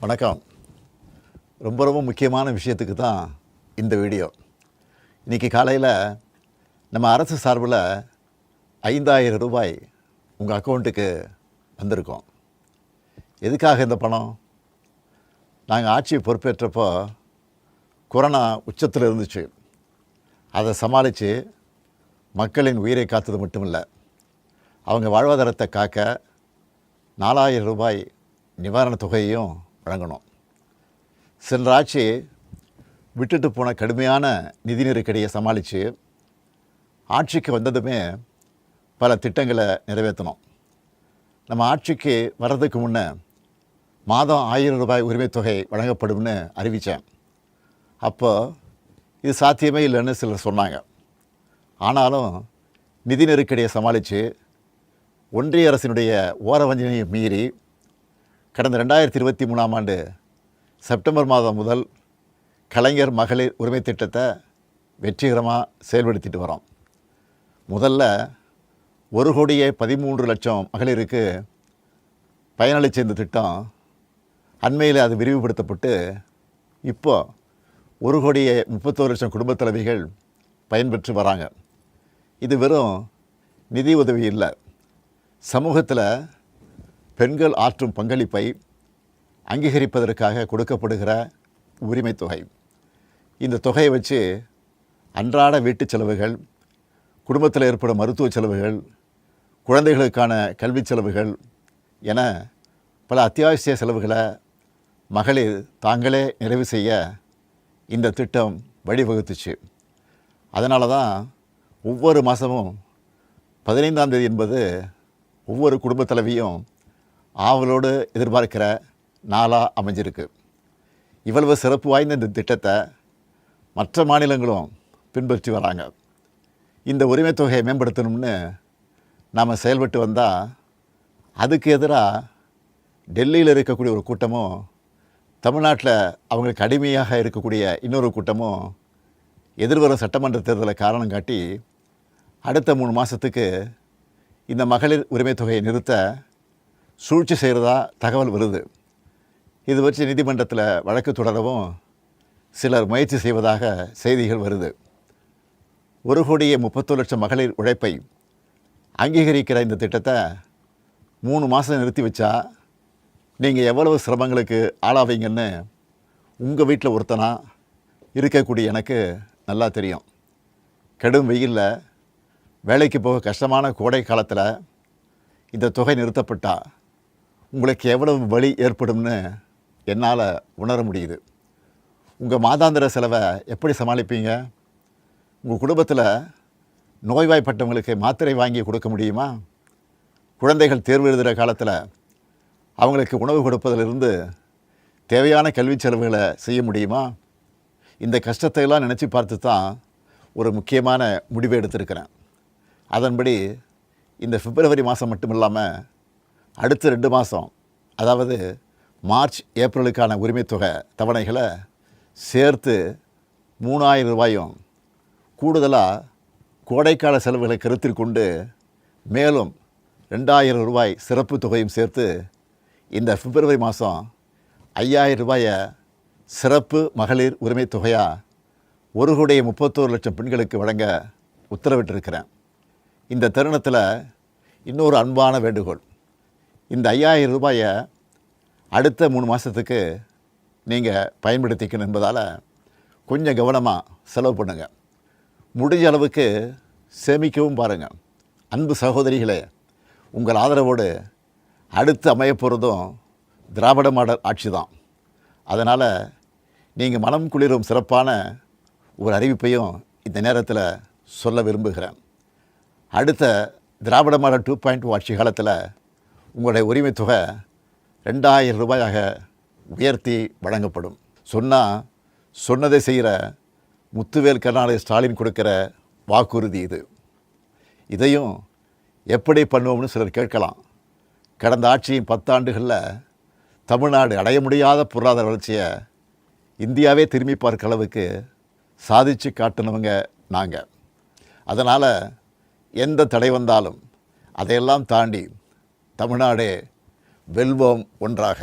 வணக்கம். ரொம்ப முக்கியமான விஷயத்துக்கு தான் இந்த வீடியோ. இன்றைக்கி காலையில் நம்ம அரசு சார்பில் 5,000 ரூபாய் உங்கள் அக்கௌண்ட்டுக்கு வந்திருக்கோம். எதுக்காக இந்த பணம்? நாங்கள் ஆட்சி பொறுப்பேற்றப்போ கொரோனா உச்சத்தில் இருந்துச்சு. அதை சமாளித்து மக்களின் உயிரை காத்தது மட்டும் இல்லை, அவங்க வாழ்வாதாரத்தை காக்க 4,000 ரூபாய் நிவாரணத் தொகையையும் வழங்கணும். சென்ற ஆட்சி விட்டுட்டு போன கடுமையான நிதி நெருக்கடியை சமாளித்து ஆட்சிக்கு வந்ததுமே பல திட்டங்களை நிறைவேற்றணும். நம்ம ஆட்சிக்கு வர்றதுக்கு முன்னே மாதம் 1,000 ரூபாய் உரிமைத் தொகை வழங்கப்படும்னு அறிவித்தேன். அப்போது இது சாத்தியமே இல்லைன்னு சிலர் சொன்னாங்க. ஆனாலும் நிதி நெருக்கடியை சமாளித்து ஒன்றிய அரசினுடைய ஓரவஞ்சனையை மீறி கடந்த 2023ஆம் ஆண்டு செப்டம்பர் மாதம் முதல் கலைஞர் மகளிர் உரிமை திட்டத்தை வெற்றிகரமாக செயல்படுத்திட்டு வரோம். முதல்ல 1,13,00,000 மகளிருக்கு பயனளித்த இந்த திட்டம் அண்மையில் அது விரிவுபடுத்தப்பட்டு இப்போ 1,31,00,000 குடும்பத் தலைவிகள் பயன்பெற்று வராங்க. இது வெறும் நிதி உதவி இல்லை, சமூகத்தில் பெண்கள் ஆற்றும் பங்களிப்பை அங்கீகரிப்பதற்காக கொடுக்கப்படுகிற உரிமைத் தொகை. இந்த தொகையை வச்சு அன்றாட வீட்டு செலவுகள், குடும்பத்தில் ஏற்படும் மருத்துவ செலவுகள், குழந்தைகளுக்கான கல்வி செலவுகள் என பல அத்தியாவசிய செலவுகளை மகளிர் தாங்களே நிறைவு செய்ய இந்த திட்டம் வழிவகுத்துச்சு. அதனால தான் ஒவ்வொரு மாதமும் 15ஆம் தேதி என்பது ஒவ்வொரு குடும்பத் தலைவியும் ஆவலோடு எதிர்பார்க்கிற நாளாக அமைஞ்சிருக்கு. இவ்வளவு சிறப்பு வாய்ந்த இந்த திட்டத்தை மற்ற மாநிலங்களும் பின்பற்றி வராங்க. இந்த உரிமைத் தொகையை மேம்படுத்தணும்னு நாம் செயல்பட்டு வந்தால் அதுக்கு எதிராக டெல்லியில் இருக்கக்கூடிய ஒரு கூட்டமும், தமிழ்நாட்டில் அவங்களுக்கு அடிமையாக இருக்கக்கூடிய இன்னொரு கூட்டமும் எதிர்வரும் சட்டமன்ற தேர்தலை காரணம் காட்டி அடுத்த 3 மாதத்துக்கு இந்த மகளிர் உரிமைத் தொகையை நிறுத்த சூழ்ச்சி செய்கிறதா தகவல் வருது. இது வச்சு நீதிமன்றத்தில் வழக்கு தொடரவும் சிலர் முயற்சி செய்வதாக செய்திகள் வருது. 1,31,00,000 மகளிர் உழைப்பை அங்கீகரிக்கிற இந்த திட்டத்தை 3 மாதம் நிறுத்தி வச்சா நீங்கள் எவ்வளவு சிரமங்களுக்கு ஆளாவீங்கன்னு உங்கள் வீட்டில் ஒருத்தனாக இருக்கக்கூடிய எனக்கு நல்லா தெரியும். கடும் வெயிலில் வேலைக்கு போக கஷ்டமான கோடை காலத்தில் இந்த தொகை நிறுத்தப்பட்டால் உங்களுக்கு எவ்வளவு வலி ஏற்படும்னு என்னால் உணர முடியுது. உங்கள் மாதாந்திர செலவை எப்படி சமாளிப்பீங்க? உங்கள் குடும்பத்தில் நோய்வாய்ப்பட்டவங்களுக்கு மாத்திரை வாங்கி கொடுக்க முடியுமா? குழந்தைகள் தேர்வு எழுதுகிற காலத்தில் அவங்களுக்கு உணவு கொடுப்பதிலிருந்து தேவையான கல்வி செலவுகளை செய்ய முடியுமா? இந்த கஷ்டத்தையெல்லாம் நினச்சி பார்த்து தான் ஒரு முக்கியமான முடிவை எடுத்திருக்கிறேன். அதன்படி இந்த பிப்ரவரி மாதம் மட்டும் இல்லாமல் அடுத்த 2 மாதம், அதாவது மார்ச் ஏப்ரலுக்கான உரிமைத் தொகை தவணைகளை சேர்த்து 3,000 ரூபாயும், கூடுதலாக கோடைக்கால செலவுகளை கருத்தில் கொண்டு மேலும் 2,000 ரூபாய் சிறப்பு தொகையும் சேர்த்து இந்த பிப்ரவரி மாதம் 5,000 ரூபாயை சிறப்பு மகளிர் உரிமைத் தொகையாக 1,31,00,000 பெண்களுக்கு வழங்க உத்தரவிட்டிருக்கிறேன். இந்த தருணத்தில் இன்னொரு அன்பான வேண்டுகோள். இந்த 5,000 ரூபாயை அடுத்த 3 மாதத்துக்கு நீங்கள் பயன்படுத்திக்கணும் என்பதால் கொஞ்சம் கவனமாக செலவு பண்ணுங்கள். முடிஞ்ச அளவுக்கு சேமிக்கவும் பாருங்கள். அன்பு சகோதரிகளே, உங்கள் ஆதரவோடு அடுத்து அமையப்போகிறதும் திராவிட மாடல் ஆட்சி தான். அதனால் நீங்கள் மனம் குளிரும் சிறப்பான ஒரு அறிவிப்பையும் இந்த நேரத்தில் சொல்ல விரும்புகிறேன். அடுத்த திராவிட மாடல் 2.0 ஆட்சி காலத்தில் உங்களுடைய உரிமைத் தொகை 2,000 ரூபாயாக உயர்த்தி வழங்கப்படும். சொன்னதை செய்கிற முத்துவேல் கருணாநிதி ஸ்டாலின் கொடுக்கிற வாக்குறுதி இது. இதையும் எப்படி பண்ணுவோம்னு சிலர் கேட்கலாம். கடந்த ஆட்சியின் 10 ஆண்டுகளில் தமிழ்நாடு அடைய முடியாத பொருளாதார வளர்ச்சியை இந்தியாவே திரும்பி பார்க்க அளவுக்கு சாதித்து காட்டினவங்க நாங்கள். அதனால் எந்த தடை வந்தாலும் அதையெல்லாம் தாண்டி தமிழ்நாடே வெல்வோம் ஒன்றாக.